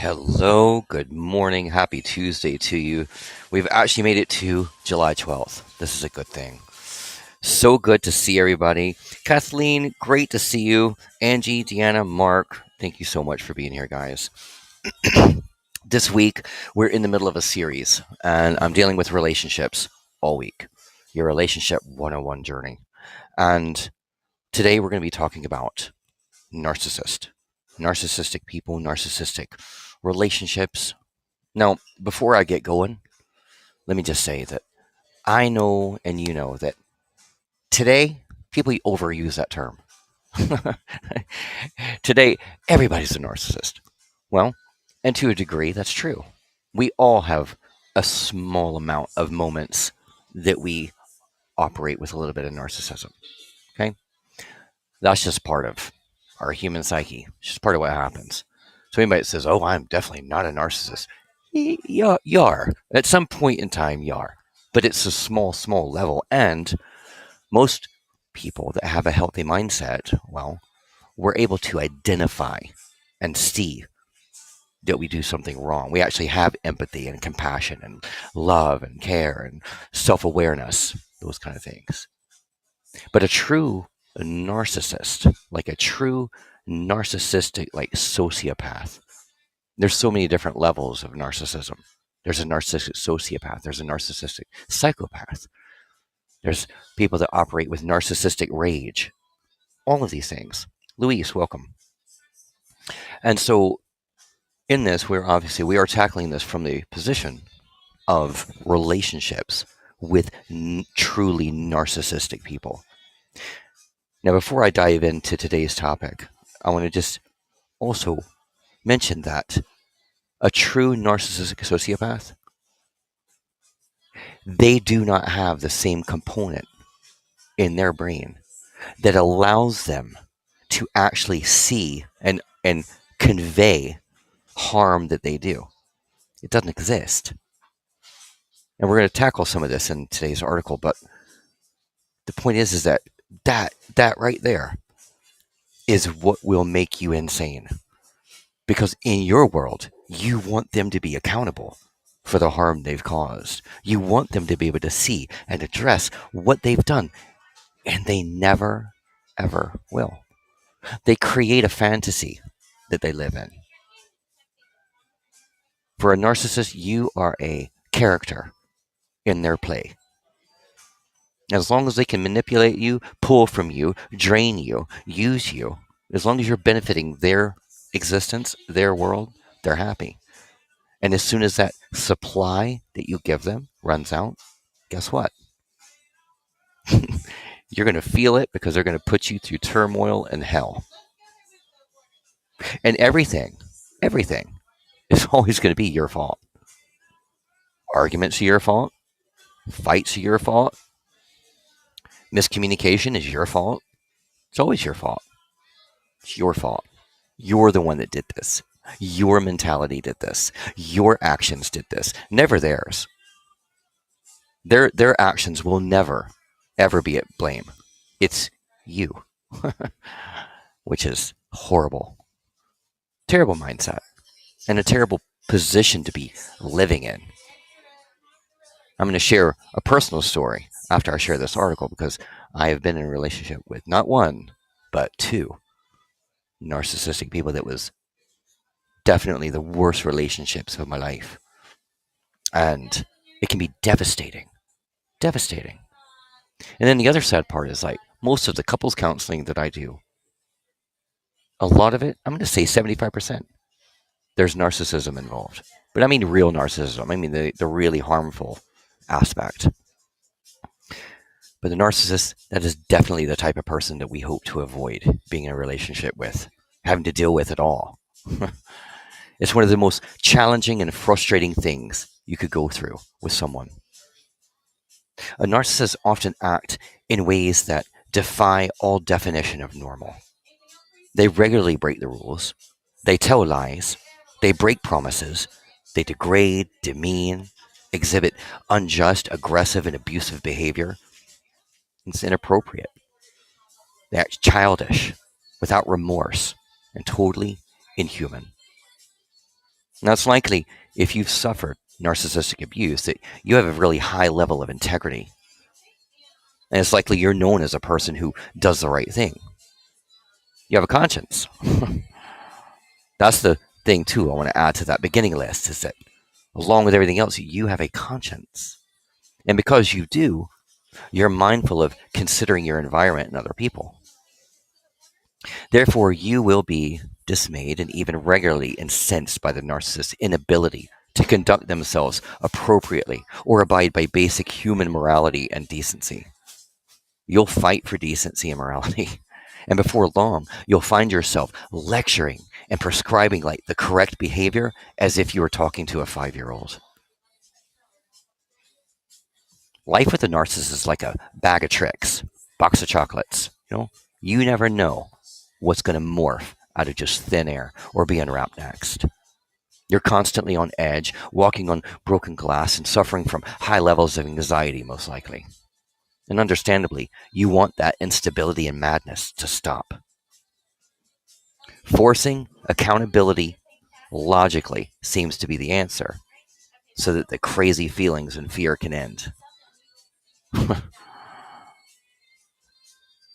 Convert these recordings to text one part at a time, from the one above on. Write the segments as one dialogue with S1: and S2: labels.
S1: Hello, good morning, happy Tuesday to you. We've actually made it to July 12th. This is a good thing. So good to see everybody. Kathleen, great to see you. Angie, Deanna, Mark, thank you so much for being here, guys. This week, we're in the middle of a series, and I'm dealing with relationships all week. Your relationship 101 journey. And today, we're going to be talking about narcissistic people, narcissistic relationships. Now, before I get going, let me just say that I know and you know that today people overuse that term. Today, everybody's a narcissist. Well, and to a degree, that's true. We all have a small amount of moments that we operate with a little bit of narcissism. Okay? That's just part of our human psyche. It's just part of what happens. So anybody that says, "Oh, I'm definitely not a narcissist," you are. At some point in time, you are. But it's a small level. And most people that have a healthy mindset, well, we're able to identify and see that we do something wrong. We actually have empathy and compassion and love and care and self awareness, those kind of things. But a true narcissist, like a true narcissistic, like sociopath, there's so many different levels of narcissism. There's a narcissistic sociopath, there's a narcissistic psychopath, there's people that operate with narcissistic rage, all of these things. Luis, welcome. And so in this, we are tackling this from the position of relationships with truly narcissistic people. Now, before I dive into today's topic, I want to just also mention that a true narcissistic sociopath, they do not have the same component in their brain that allows them to actually see and convey harm that they do. It doesn't exist. And we're going to tackle some of this in today's article, but the point is that right there is what will make you insane. Because in your world, you want them to be accountable for the harm they've caused. You want them to be able to see and address what they've done, and they never, ever will. They create a fantasy that they live in. For a narcissist, you are a character in their play. As long as they can manipulate you, pull from you, drain you, use you, as long as you're benefiting their existence, their world, they're happy. And as soon as that supply that you give them runs out, guess what? You're going to feel it because they're going to put you through turmoil and hell. And everything is always going to be your fault. Arguments are your fault. Fights are your fault. Miscommunication is your fault. It's always your fault. It's your fault. You're the one that did this. Your mentality did this. Your actions did this. Never theirs. Their actions will never, ever be at blame. It's you, which is horrible. Terrible mindset and a terrible position to be living in. I'm going to share a personal story after I share this article because I have been in a relationship with not one, but two narcissistic people that was definitely the worst relationships of my life. And it can be devastating. Devastating. And then the other sad part is like most of the couples counseling that I do, a lot of it, I'm going to say 75%, there's narcissism involved. But I mean real narcissism. I mean the really harmful aspect. But the narcissist, that is definitely the type of person that we hope to avoid being in a relationship with, having to deal with at all. It's one of the most challenging and frustrating things you could go through with someone. A narcissist often act in ways that defy all definition of normal. They regularly break the rules. They tell lies. They break promises. They degrade, demean, exhibit unjust, aggressive, and abusive behavior. It's inappropriate. They act childish, without remorse, and totally inhuman. Now, it's likely if you've suffered narcissistic abuse that you have a really high level of integrity. And it's likely you're known as a person who does the right thing. You have a conscience. That's the thing, too, I want to add to that beginning list is that along with everything else, you have a conscience. And because you do, you're mindful of considering your environment and other people. Therefore, you will be dismayed and even regularly incensed by the narcissist's inability to conduct themselves appropriately or abide by basic human morality and decency. You'll fight for decency and morality. And before long, you'll find yourself lecturing and prescribing like the correct behavior as if you were talking to a 5-year-old. Life with a narcissist is like a bag of tricks, box of chocolates. You never know what's going to morph out of just thin air or be unwrapped next. You're constantly on edge, walking on broken glass, and suffering from high levels of anxiety, most likely. And understandably, you want that instability and madness to stop. Forcing accountability logically seems to be the answer, so that the crazy feelings and fear can end.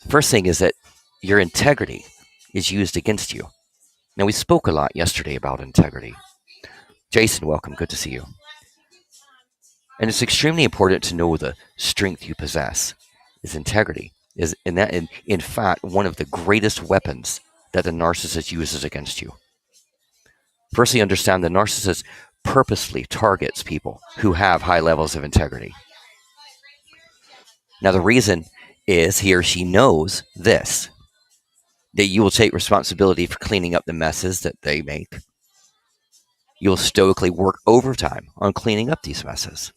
S1: First thing is that your integrity is used against you. Now, we spoke a lot yesterday about integrity. Jason, welcome. Good to see you. And it's extremely important to know the strength you possess is integrity. In fact, one of the greatest weapons that the narcissist uses against you. Firstly, understand the narcissist purposely targets people who have high levels of integrity. Now, the reason is he or she knows this, that you will take responsibility for cleaning up the messes that they make. You'll stoically work overtime on cleaning up these messes.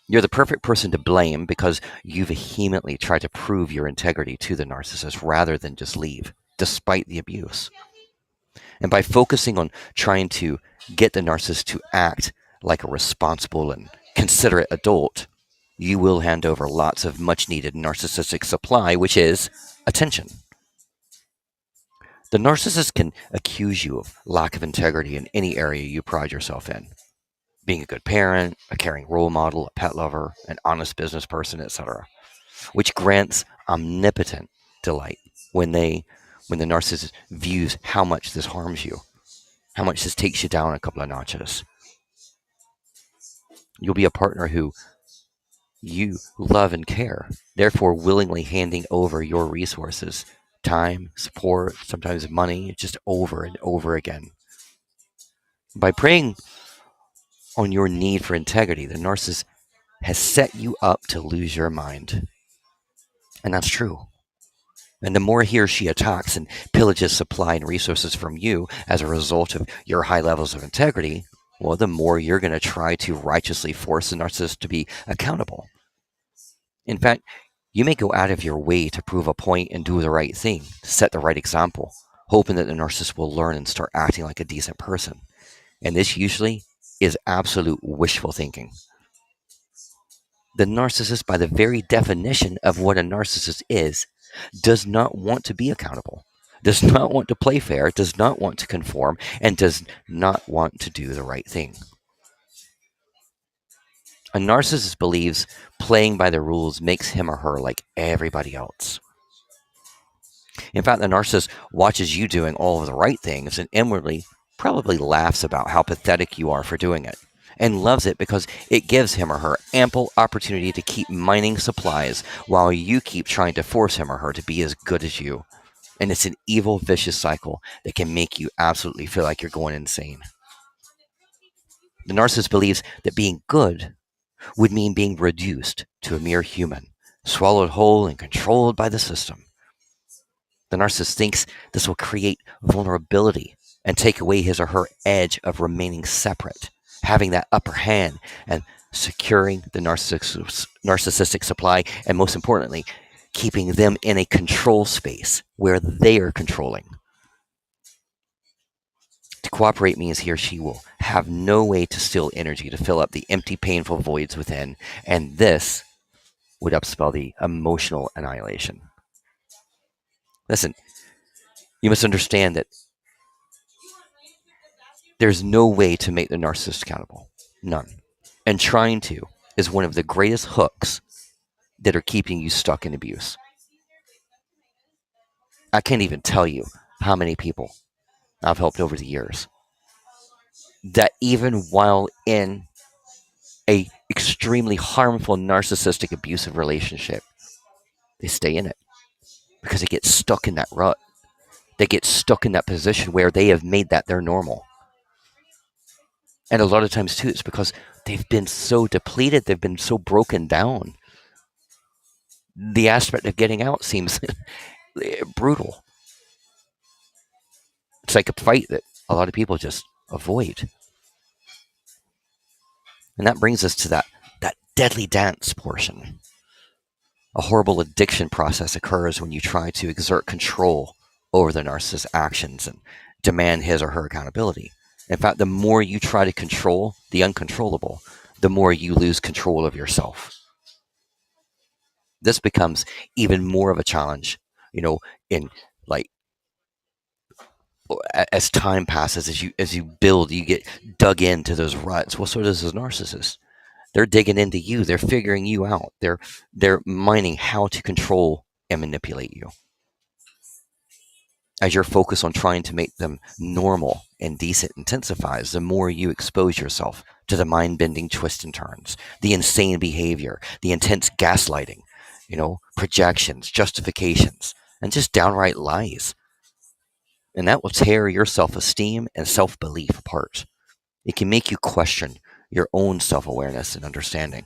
S1: You're the perfect person to blame because you vehemently try to prove your integrity to the narcissist rather than just leave, despite the abuse. And by focusing on trying to get the narcissist to act like a responsible and considerate adult, you will hand over lots of much needed narcissistic supply, which is attention. The narcissist can accuse you of lack of integrity in any area you pride yourself in. Being a good parent, a caring role model, a pet lover, an honest business person, etc., which grants omnipotent delight when the narcissist views how much this harms you, how much this takes you down a couple of notches. You'll be a partner who you love and care, therefore willingly handing over your resources, time, support, sometimes money, just over and over again. By preying on your need for integrity, the narcissist has set you up to lose your mind. And that's true. And the more he or she attacks and pillages supply and resources from you as a result of your high levels of integrity, well, the more you're going to try to righteously force the narcissist to be accountable. In fact, you may go out of your way to prove a point and do the right thing, to set the right example, hoping that the narcissist will learn and start acting like a decent person. And this usually is absolute wishful thinking. The narcissist, by the very definition of what a narcissist is, does not want to be accountable, does not want to play fair, does not want to conform, and does not want to do the right thing. A narcissist believes playing by the rules makes him or her like everybody else. In fact, the narcissist watches you doing all of the right things and inwardly probably laughs about how pathetic you are for doing it, and loves it because it gives him or her ample opportunity to keep mining supplies while you keep trying to force him or her to be as good as you. And it's an evil, vicious cycle that can make you absolutely feel like you're going insane. The narcissist believes that being good would mean being reduced to a mere human, swallowed whole and controlled by the system. The narcissist thinks this will create vulnerability and take away his or her edge of remaining separate, having that upper hand and securing the narcissistic supply, and most importantly, keeping them in a control space where they are controlling. To cooperate means he or she will have no way to steal energy to fill up the empty, painful voids within, and this would upspell the emotional annihilation. Listen, you must understand that There's no way to make the narcissist accountable. None. And trying to is one of the greatest hooks that are keeping you stuck in abuse. I can't even tell you how many people I've helped over the years that even while in a extremely harmful narcissistic abusive relationship, they stay in it because they get stuck in that rut. They get stuck in that position where they have made that their normal. And a lot of times too, it's because they've been so depleted, they've been so broken down. The aspect of getting out seems brutal. It's like a fight that a lot of people just avoid. And that brings us to that deadly dance portion. A horrible addiction process occurs when you try to exert control over the narcissist's actions and demand his or her accountability. In fact, the more you try to control the uncontrollable, the more you lose control of yourself. This becomes even more of a challenge, in like as time passes, as you build, you get dug into those ruts. Well, so does this narcissist. They're digging into you. They're figuring you out. They're mining how to control and manipulate you. As your focus on trying to make them normal and decent intensifies, the more you expose yourself to the mind-bending twists and turns, the insane behavior, the intense gaslighting, projections, justifications, and just downright lies. And that will tear your self-esteem and self-belief apart. It can make you question your own self-awareness and understanding.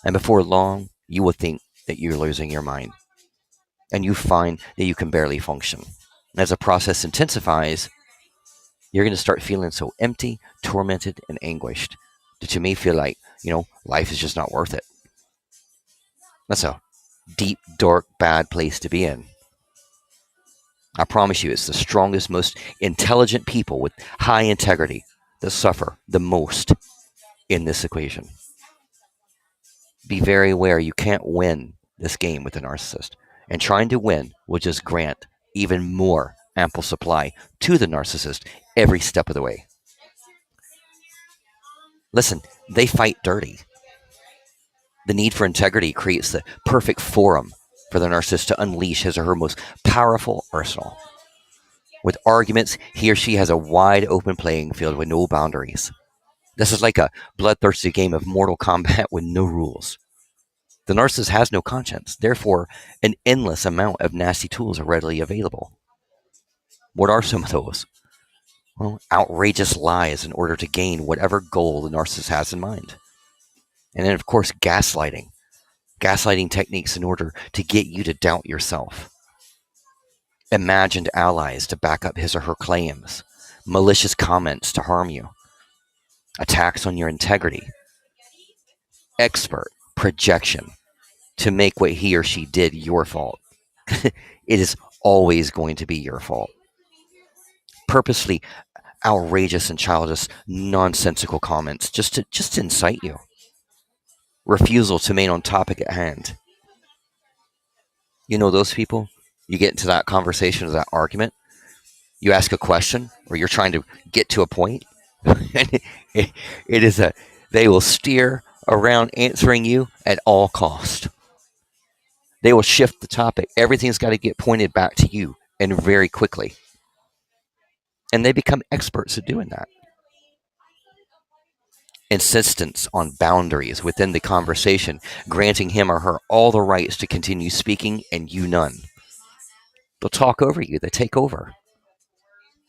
S1: And before long, you will think that you're losing your mind. And you find that you can barely function. And as the process intensifies, you're going to start feeling so empty, tormented, and anguished that you may feel like, life is just not worth it. That's a deep, dark, bad place to be in. I promise you, it's the strongest, most intelligent people with high integrity that suffer the most in this equation. Be very aware you can't win this game with a narcissist. And trying to win will just grant even more ample supply to the narcissist every step of the way. Listen, they fight dirty. The need for integrity creates the perfect forum for the narcissist to unleash his or her most powerful arsenal. With arguments, he or she has a wide open playing field with no boundaries. This is like a bloodthirsty game of Mortal Kombat with no rules. The narcissist has no conscience. Therefore, an endless amount of nasty tools are readily available. What are some of those? Well, outrageous lies in order to gain whatever goal the narcissist has in mind. And then, of course, gaslighting. Gaslighting techniques in order to get you to doubt yourself. Imagined allies to back up his or her claims. Malicious comments to harm you. Attacks on your integrity. Expert projection to make what he or she did your fault. It is always going to be your fault. Purposely outrageous and childish, nonsensical comments just to incite you. Refusal to remain on topic at hand. Those people, you get into that conversation or that argument, you ask a question or you're trying to get to a point, and they will steer around answering you at all cost. They will shift the topic. Everything's got to get pointed back to you, and very quickly. And they become experts at doing that. Insistence on boundaries within the conversation, granting him or her all the rights to continue speaking and you none. They'll talk over you. They take over.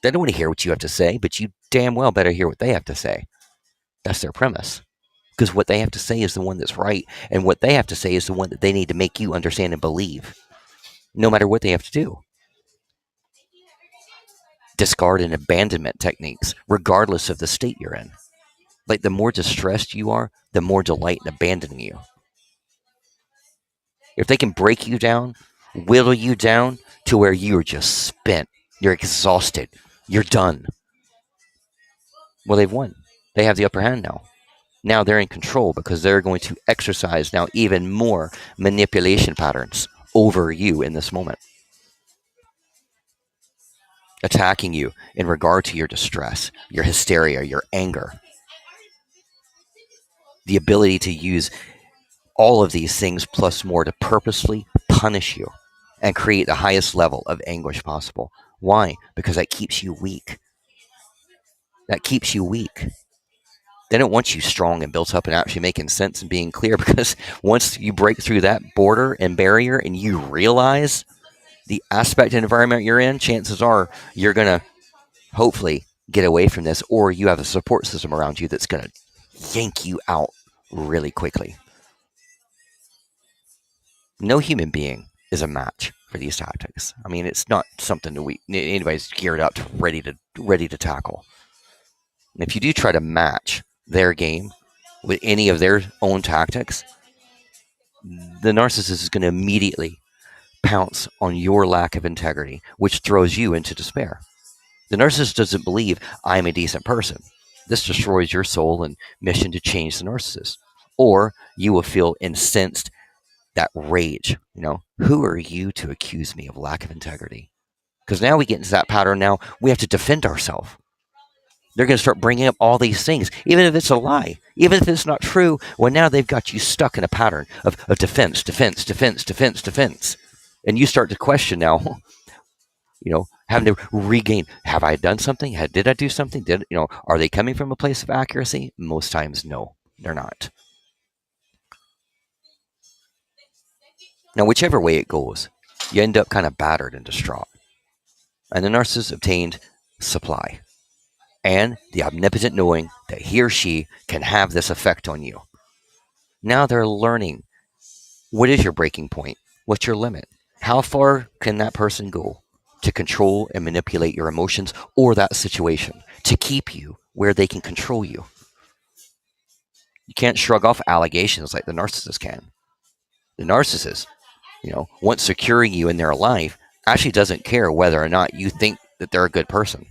S1: They don't want to hear what you have to say, but you damn well better hear what they have to say. That's their premise. Because what they have to say is the one that's right, and what they have to say is the one that they need to make you understand and believe, no matter what they have to do. Discard and abandonment techniques, regardless of the state you're in. Like, the more distressed you are, the more delight in abandoning you. If they can break you down, whittle you down to where you're just spent, you're exhausted, you're done, well, they've won. They have the upper hand now. Now they're in control because they're going to exercise now even more manipulation patterns over you in this moment. attacking you in regard to your distress, your hysteria, your anger, the ability to use all of these things plus more to purposely punish you and create the highest level of anguish possible. Why? Because that keeps you weak. That keeps you weak. They don't want you strong and built up and actually making sense and being clear, because once you break through that border and barrier and you realize the aspect and environment you're in, chances are you're going to hopefully get away from this, or you have a support system around you that's going to yank you out really quickly. No human being is a match for these tactics. I mean, it's not something that anybody's geared up to ready to tackle. And if you do try to match their game with any of their own tactics, the narcissist is going to immediately pounce on your lack of integrity, which throws you into despair. The narcissist doesn't believe I'm a decent person. This destroys your soul and mission to change the narcissist. Or you will feel incensed, that rage. Who are you to accuse me of lack of integrity? Because now we get into that pattern. Now we have to defend ourselves. They're going to start bringing up all these things, even if it's a lie, even if it's not true. Well, now they've got you stuck in a pattern of defense, defense, defense, defense, defense. And you start to question now, having to regain, have I done something? Did I do something? Are they coming from a place of accuracy? Most times, no, they're not. Now, whichever way it goes, you end up kind of battered and distraught. And the narcissist obtained supply and the omnipotent knowing that he or she can have this effect on you. Now they're learning, what is your breaking point? What's your limit? How far can that person go to control and manipulate your emotions or that situation to keep you where they can control you? You can't shrug off allegations like the narcissist can. The narcissist, once securing you in their life, actually doesn't care whether or not you think that they're a good person.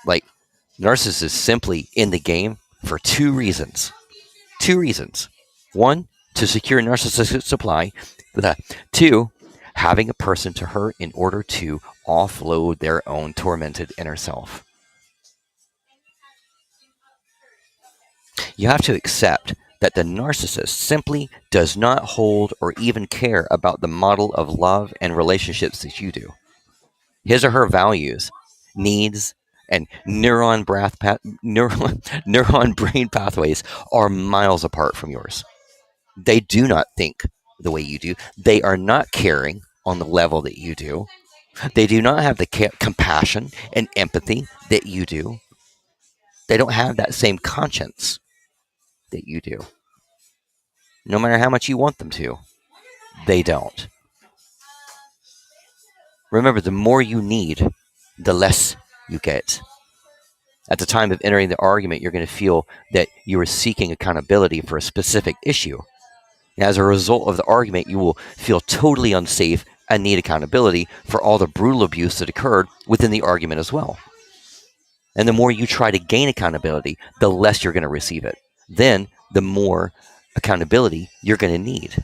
S1: Like, narcissists is simply in the game for two reasons. Two reasons. One, to secure narcissistic supply. Two, having a person to hurt in order to offload their own tormented inner self. You have to accept that the narcissist simply does not hold or even care about the model of love and relationships that you do. His or her values, needs, and neuron brain pathways are miles apart from yours. They do not think the way you do. They are not caring on the level that you do. They do not have the compassion and empathy that you do. They don't have that same conscience that you do. No matter how much you want them to, they don't. Remember, the more you need, the less you get. At the time of entering the argument, you're going to feel that you are seeking accountability for a specific issue. And as a result of the argument, you will feel totally unsafe and need accountability for all the brutal abuse that occurred within the argument as well. And the more you try to gain accountability, the less you're going to receive it. Then the more accountability you're going to need.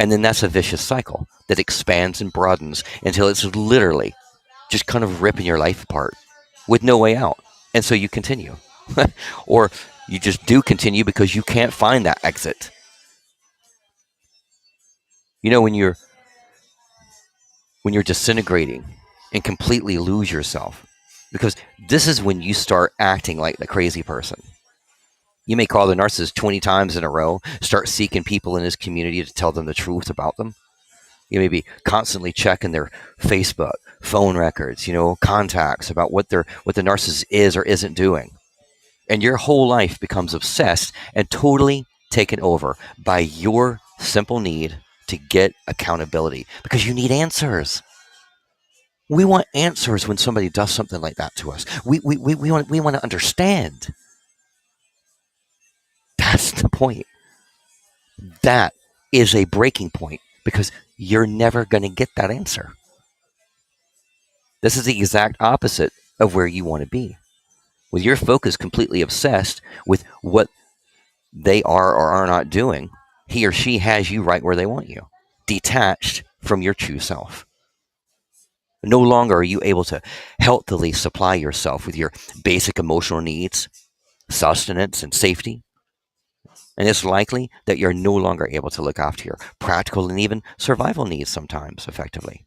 S1: And then that's a vicious cycle that expands and broadens until it's literally just kind of ripping your life apart with no way out. And so you continue. Or you just do continue because you can't find that exit. When you're disintegrating and completely lose yourself, because this is when you start acting like the crazy person. You may call the narcissist 20 times in a row, start seeking people in his community to tell them the truth about them. You may be constantly checking their Facebook, phone records, contacts about what the narcissist is or isn't doing. And your whole life becomes obsessed and totally taken over by your simple need to get accountability, because you need answers. We want answers when somebody does something like that to us. We want to understand. That's the point. That is a breaking point, because you're never going to get that answer. This is the exact opposite of where you want to be. With your focus completely obsessed with what they are or are not doing, he or she has you right where they want you, detached from your true self. No longer are you able to healthily supply yourself with your basic emotional needs, sustenance, and safety. And it's likely that you're no longer able to look after your practical and even survival needs sometimes effectively.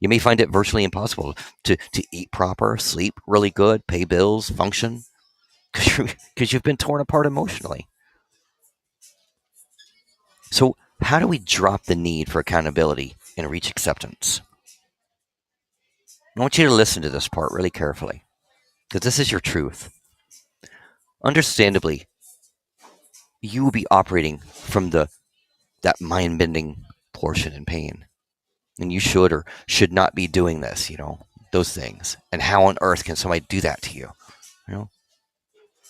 S1: You may find it virtually impossible to eat proper, sleep really good, pay bills, function, because you've been torn apart emotionally. So, how do we drop the need for accountability and reach acceptance? I want you to listen to this part really carefully, because this is your truth. Understandably, you will be operating from that mind-bending portion in pain, and you should or should not be doing this. Those things. And how on earth can somebody do that to you? You know,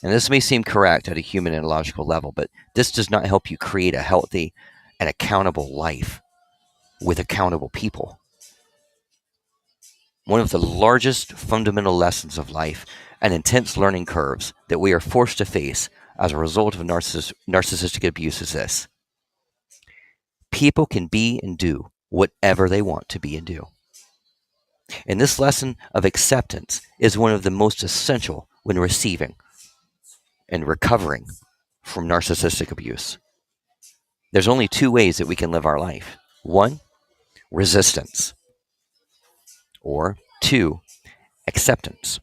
S1: and this may seem correct at a human and logical level, but this does not help you create a healthy and accountable life with accountable people. One of the largest fundamental lessons of life and intense learning curves that we are forced to face as a result of narcissistic abuse is this: people can be and do whatever they want to be and do. And this lesson of acceptance is one of the most essential when receiving and recovering from narcissistic abuse. There's only two ways that we can live our life: one, resistance, or two, acceptance.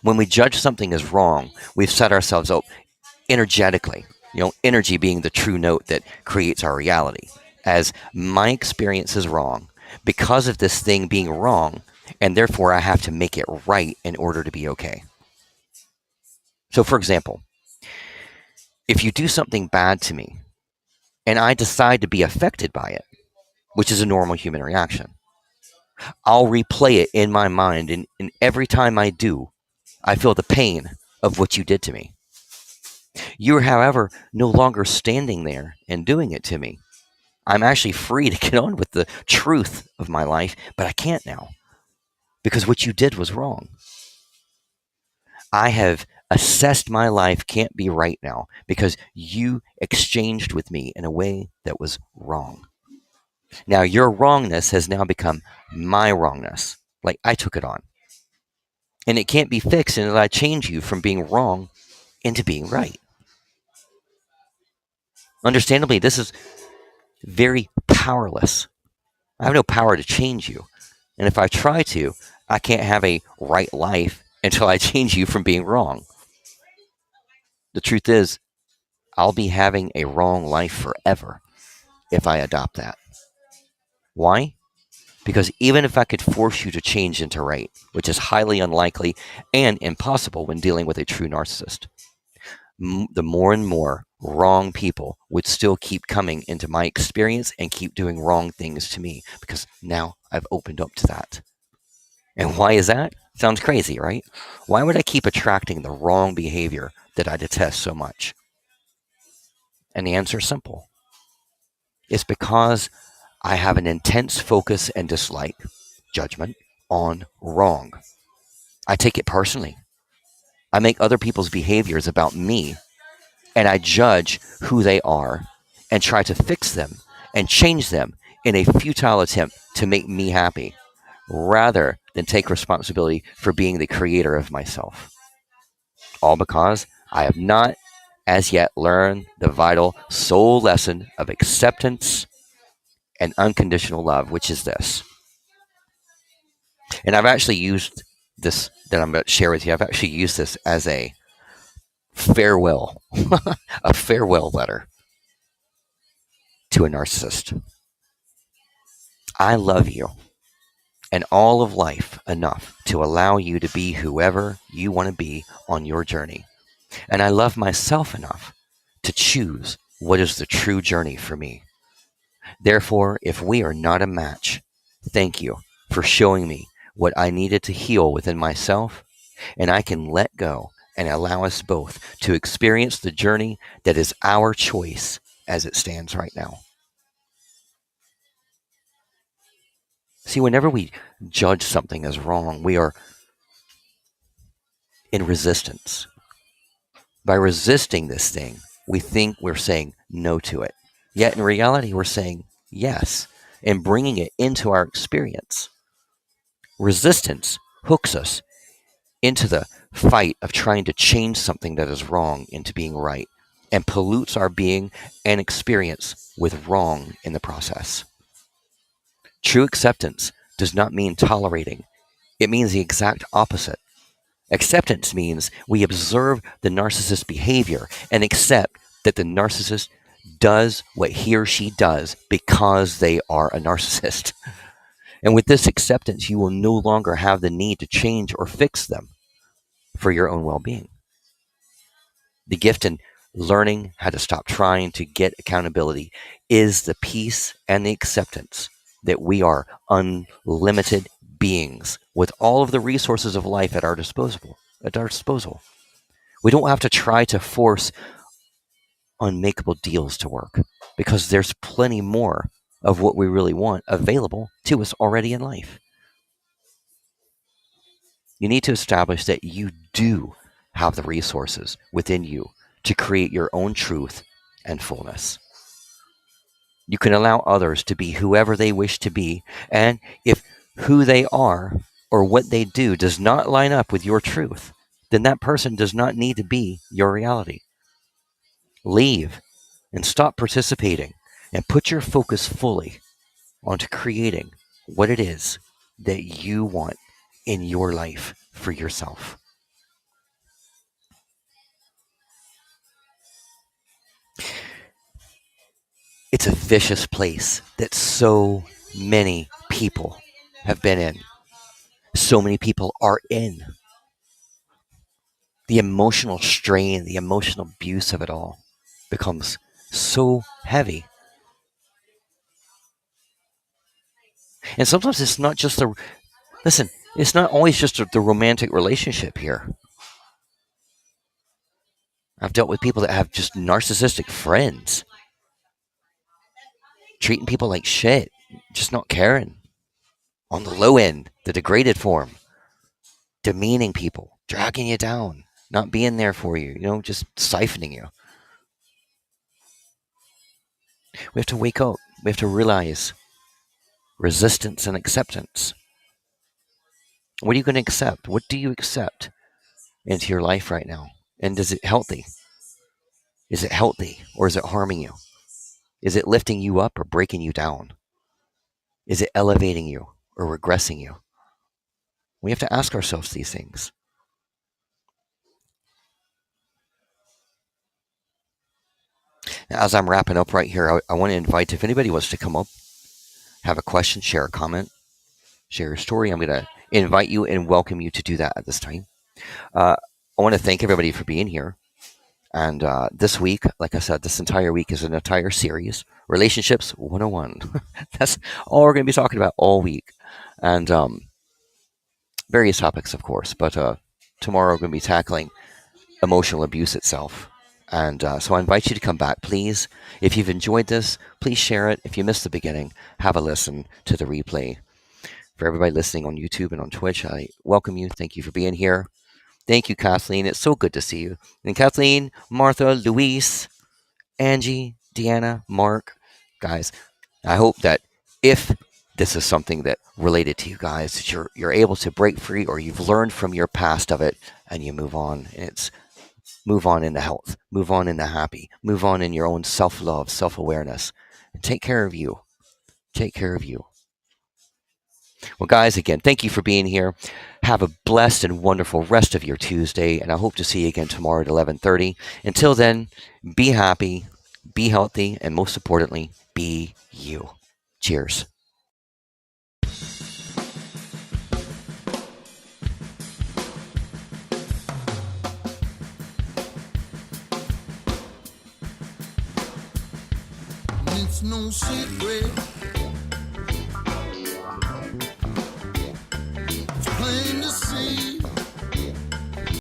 S1: When we judge something as wrong, we've set ourselves up energetically, energy being the true note that creates our reality, as my experience is wrong because of this thing being wrong, and therefore I have to make it right in order to be okay. So, for example, if you do something bad to me and I decide to be affected by it, which is a normal human reaction, I'll replay it in my mind, and every time I do, I feel the pain of what you did to me. You're, however, no longer standing there and doing it to me. I'm actually free to get on with the truth of my life, but I can't now because what you did was wrong. I have assessed my life can't be right now because you exchanged with me in a way that was wrong. Now, your wrongness has now become my wrongness. Like I took it on. And it can't be fixed until I change you from being wrong into being right. Understandably, this is very powerless. I have no power to change you. And if I try to, I can't have a right life until I change you from being wrong. The truth is, I'll be having a wrong life forever if I adopt that. Why? Because even if I could force you to change into right, which is highly unlikely and impossible when dealing with a true narcissist, the more and more wrong people would still keep coming into my experience and keep doing wrong things to me because now I've opened up to that. And why is that? Sounds crazy, right? Why would I keep attracting the wrong behavior that I detest so much? And the answer is simple. It's because I have an intense focus and dislike, judgment, on wrong. I take it personally. I make other people's behaviors about me, and I judge who they are and try to fix them and change them in a futile attempt to make me happy, rather than take responsibility for being the creator of myself. All because I have not as yet learned the vital soul lesson of acceptance and unconditional love, which is this. And I've actually used this that I'm going to share with you. I've actually used this as a farewell, a farewell letter to a narcissist. I love you and all of life enough to allow you to be whoever you want to be on your journey. And I love myself enough to choose what is the true journey for me. Therefore, if we are not a match, thank you for showing me what I needed to heal within myself, and I can let go and allow us both to experience the journey that is our choice as it stands right now. See, whenever we judge something as wrong, we are in resistance. By resisting this thing, we think we're saying no to it. Yet in reality, we're saying yes and bringing it into our experience. Resistance hooks us into the fight of trying to change something that is wrong into being right and pollutes our being and experience with wrong in the process. True acceptance does not mean tolerating, it means the exact opposite. Acceptance means we observe the narcissist's behavior and accept that the narcissist does what he or she does because they are a narcissist. And with this acceptance, you will no longer have the need to change or fix them for your own well being. The gift in learning how to stop trying to get accountability is the peace and the acceptance that we are unlimited beings with all of the resources of life at our disposal. We don't have to try to force unmakeable deals to work because there's plenty more of what we really want available to us already in life. You need to establish that you do have the resources within you to create your own truth and fullness. You can allow others to be whoever they wish to be, and if who they are or what they do does not line up with your truth, then that person does not need to be your reality. Leave and stop participating and put your focus fully onto creating what it is that you want in your life for yourself. It's a vicious place that so many people have been in. So many people are in. The emotional strain, the emotional abuse of it all becomes so heavy. And sometimes it's not just listen, it's not always just the romantic relationship here. I've dealt with people that have just narcissistic friends, treating people like shit, just not caring. On the low end, the degraded form, demeaning people, dragging you down, not being there for you, just siphoning you. We have to wake up. We have to realize resistance and acceptance. What are you going to accept? What do you accept into your life right now? And is it healthy? Is it healthy or is it harming you? Is it lifting you up or breaking you down? Is it elevating you or regressing you? We have to ask ourselves these things. Now, as I'm wrapping up right here, I want to invite, if anybody wants to come up, have a question, share a comment, share your story, I'm going to invite you and welcome you to do that at this time. I want to thank everybody for being here. And this week, like I said, this entire week is an entire series, Relationships 101. That's all we're going to be talking about all week. And various topics, of course. But tomorrow we're going to be tackling emotional abuse itself. And so I invite you to come back, please. If you've enjoyed this, please share it. If you missed the beginning, have a listen to the replay. For everybody listening on YouTube and on Twitch, I welcome you. Thank you for being here. Thank you, Kathleen. It's so good to see you. And Kathleen, Martha, Luis, Angie, Deanna, Mark, guys, I hope that if this is something that related to you guys, that you're able to break free or you've learned from your past of it and you move on. And it's move on into health, move on into happy, move on in your own self-love, self-awareness, and take care of you. Take care of you. Well, guys, again, thank you for being here. Have a blessed and wonderful rest of your Tuesday, and I hope to see you again tomorrow at 11:30. Until then, be happy, be healthy, and most importantly, be you. Cheers.
S2: It's no secret